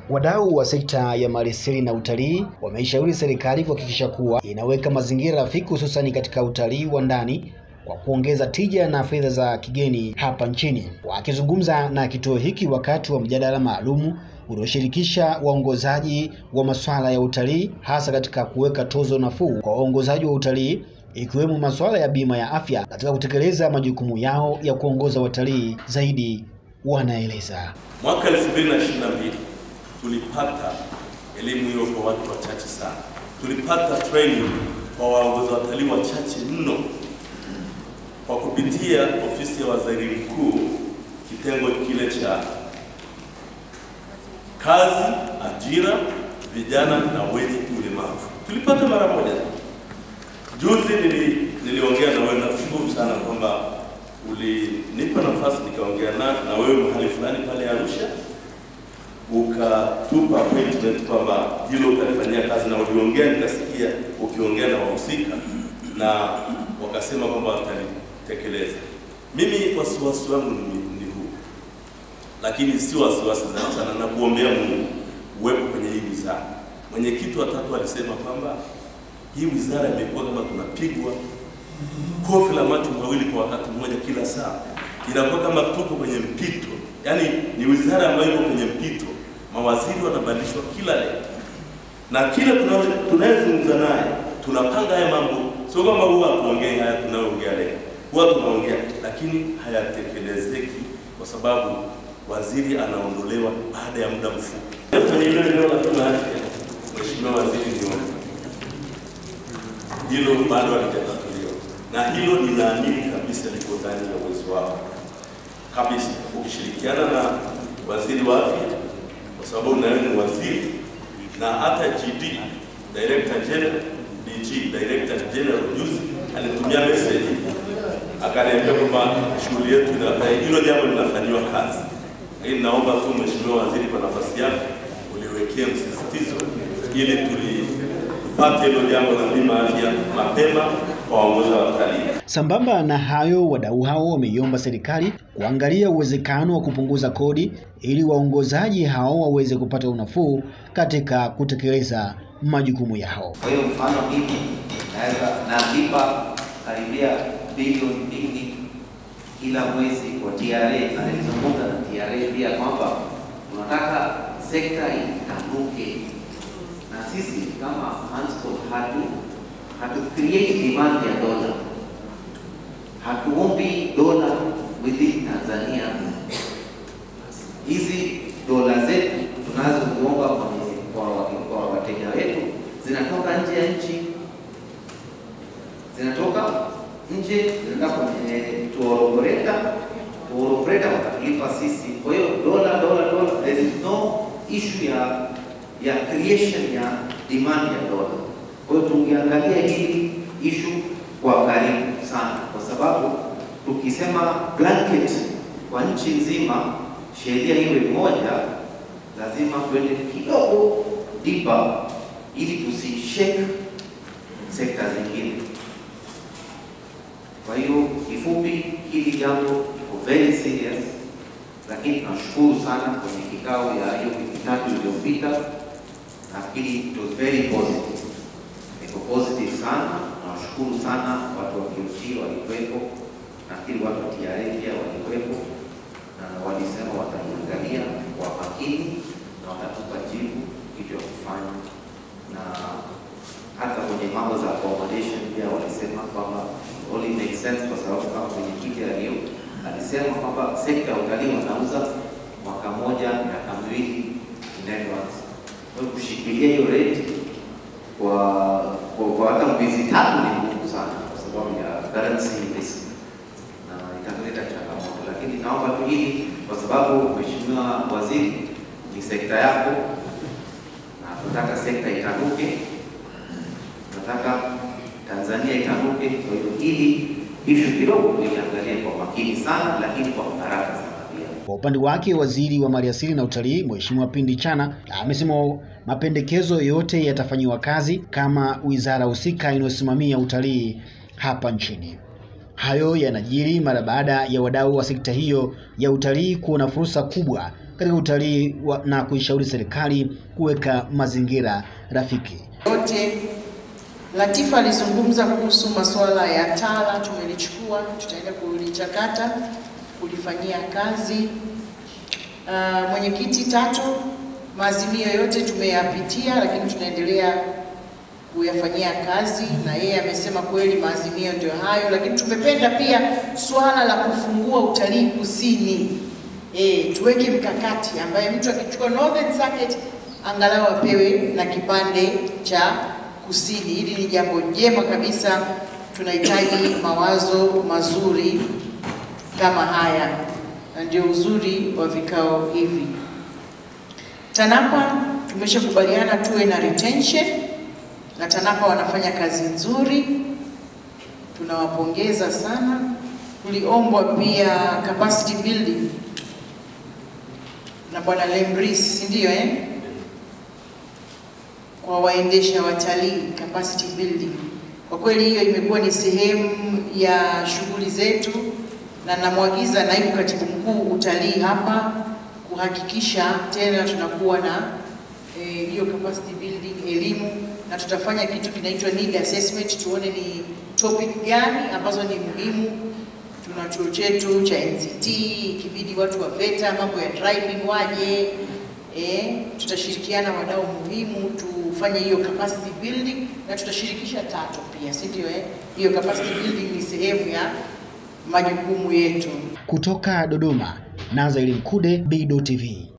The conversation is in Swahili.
Wadau wa sekta ya maliasili na utalii wameishauri serikali kuhakikisha kuwa inaweka mazingira rafiki hususani katika utalii wa ndani kwa kuongeza tija na fedha za kigeni hapa nchini. Wakizungumza na kituo hiki wakati wa mjadala maalumu ulioshirikisha waongozaji wa masuala ya utalii hasa katika kuweka tozo nafuu kwa waongozaji wa utalii ikiwemo masuala ya bima ya afya katika kutekeleza majukumu yao ya kuongoza watalii zaidi, wanaeleza. Mwaka 2022 tulipata elimu hiyo kwa watu wachache sana. Tulipata training kwa waongoza watalii wachache mno kwa kupitia ofisi ya waziri mkuu, kitengo kile cha kazi, ajira, vijana na wenye ulemavu. Tulipata mara moja. Juzi niliongea na wewe, nashukuru sana kwamba ulinipa nafasi nikaongea na wewe mahali fulani pale Arusha, ukatupa appointment kwamba hilo utalifanyia kazi, na uliongea nikasikia ukiongea na wahusika na wakasema kwamba watalitekeleza. Mimi wasiwasi wangu ni huu, lakini si wasiwasi sana na kuombea Mungu uwepo kwenye hii wizara. Mwenyekiti wa tatu alisema kwamba hii wizara imekuwa kama tunapigwa kofi la macho mawili kwa wakati mmoja kila saa. Inakuwa kama tuko kwenye mpito. Yaani ni wizara ambayo iko kwenye mpito. Mawaziri wanabadilishwa kila leo. Na kila tunayezungumza naye, tunapanga haya mambo. Sio kama huwa tuongee haya tunayoongea leo. Huwa tunaongea lakini hayatekelezeki kwa sababu waziri anaondolewa baada ya muda mfupi. Kwenye ile leo la afya, Mheshimiwa Waziri niona hilo bado halijatatuliwa, na hilo ninaamini kabisa liko ndani ya uwezo wao kabisa, ukishirikiana na waziri wa afya, kwa sababu naye ni waziri, na hata GD, Director General, DG, Director General juzi alitumia message akaniambia kwamba shughuli yetu hilo jambo linafanywa kazi. Lakini naomba tu Mheshimiwa Waziri, kwa nafasi yako uliwekea msisitizo ili tupate hilo jambo la bima afya mapema kwa waongoza watalii. Sambamba na hayo, wadau hao wameiomba serikali kuangalia uwezekano wa kupunguza kodi ili waongozaji hao waweze kupata unafuu katika kutekeleza majukumu yao. Kwa hiyo mfano mimi naweza nalipa karibia bilioni 2 kila mwezi kwa TRA, na nilizungumza na TRA pia kwamba tunataka sekta itanuke, na sisi kama Hanscom hatu create demand ya dola, hatuombi dola within Tanzania. Hizi dola zetu tunazoomba kwa wateja wetu zinatoka nje ya nchi, zinaenda kwenye tuoroporeta watatulipa sisi. Kwa hiyo dola, there is no issue ya creation ya demand ya dola. Kwa hiyo tungeangalia hii issue kwa karibu sana, kwa sababu tukisema blanket kwa nchi nzima sheria iwe moja, lazima twende kidogo deeper ili tusishake sekta zingine. Kwa hiyo kifupi, hili jambo liko very serious, lakini tunashukuru sana kwenye kikao ya hiyo wiki 3 iliyopita. Nafikiri it was very positive. Iko positive sana. Nashukuru sana watu wa KOT walikuwepo, nafikiri watu wa TRA pia walikuwepo, na walisema wataiangalia kwa makini na watatupa jibu kitu ya kufanya. Na hata kwenye mambo za accommodation pia walisema kwamba only makes sense, kwa sababu kama mwenyekiti alisema kwamba sekta ya utalii wanauza mwaka moja miaka 2 in advance. Kwa kushikilia hiyo rate kwa hata mwezi 3 ni ngumu sana, kwa sababu ya currency risk na italeta changamoto. Lakini naomba tu hili, kwa sababu Mheshimiwa Waziri, ni sekta yako na tunataka sekta itanuke, tunataka Tanzania itanuke. Kwa hiyo hili issue kidogo tuiangalie kwa makini sana, lakini kwa haraka sana pia. Kwa upande wake, Waziri wa Maliasili na Utalii Mheshimiwa Pindi Chana amesema mapendekezo yote yatafanyiwa kazi kama wizara husika inayosimamia utalii hapa nchini. Hayo yanajiri mara baada ya wadau wa sekta hiyo ya utalii kuona fursa kubwa katika utalii na kuishauri serikali kuweka mazingira rafiki. Yote Latifa alizungumza kuhusu masuala ya TALA, tumelichukua, tutaenda kulichakata, kulifanyia kazi. Mwenyekiti Tatu, maazimio yote tumeyapitia, lakini tunaendelea kuyafanyia kazi, na yeye amesema kweli maazimio ndio hayo, lakini tumependa pia swala la kufungua utalii kusini. Tuweke mkakati ambaye mtu akichukua Northern Circuit angalau apewe na kipande cha kusini. Hili ni jambo jema kabisa, tunahitaji mawazo mazuri kama haya, na ndio uzuri wa vikao hivi. TANAPA tumeshakubaliana tuwe na retention, na TANAPA wanafanya kazi nzuri, tunawapongeza sana. Tuliombwa pia capacity building na Bwana Lembris, ndio kwa waendesha watalii, capacity building. Kwa kweli hiyo imekuwa ni sehemu ya shughuli zetu, na namwagiza naibu katibu mkuu utalii hapa kuhakikisha tena tunakuwa na hiyo capacity building elimu, na tutafanya kitu kinaitwa need assessment, tuone ni topic gani ambazo ni muhimu. Tuna chuo chetu cha NCT, ikibidi watu wa VETA mambo ya driving waje. Tutashirikiana wadau muhimu tufanye hiyo capacity building, na tutashirikisha Tatu pia, si ndio? Hiyo capacity building ni sehemu ya majukumu yetu. Kutoka Dodoma, Nazaeli Mkude, BDO TV.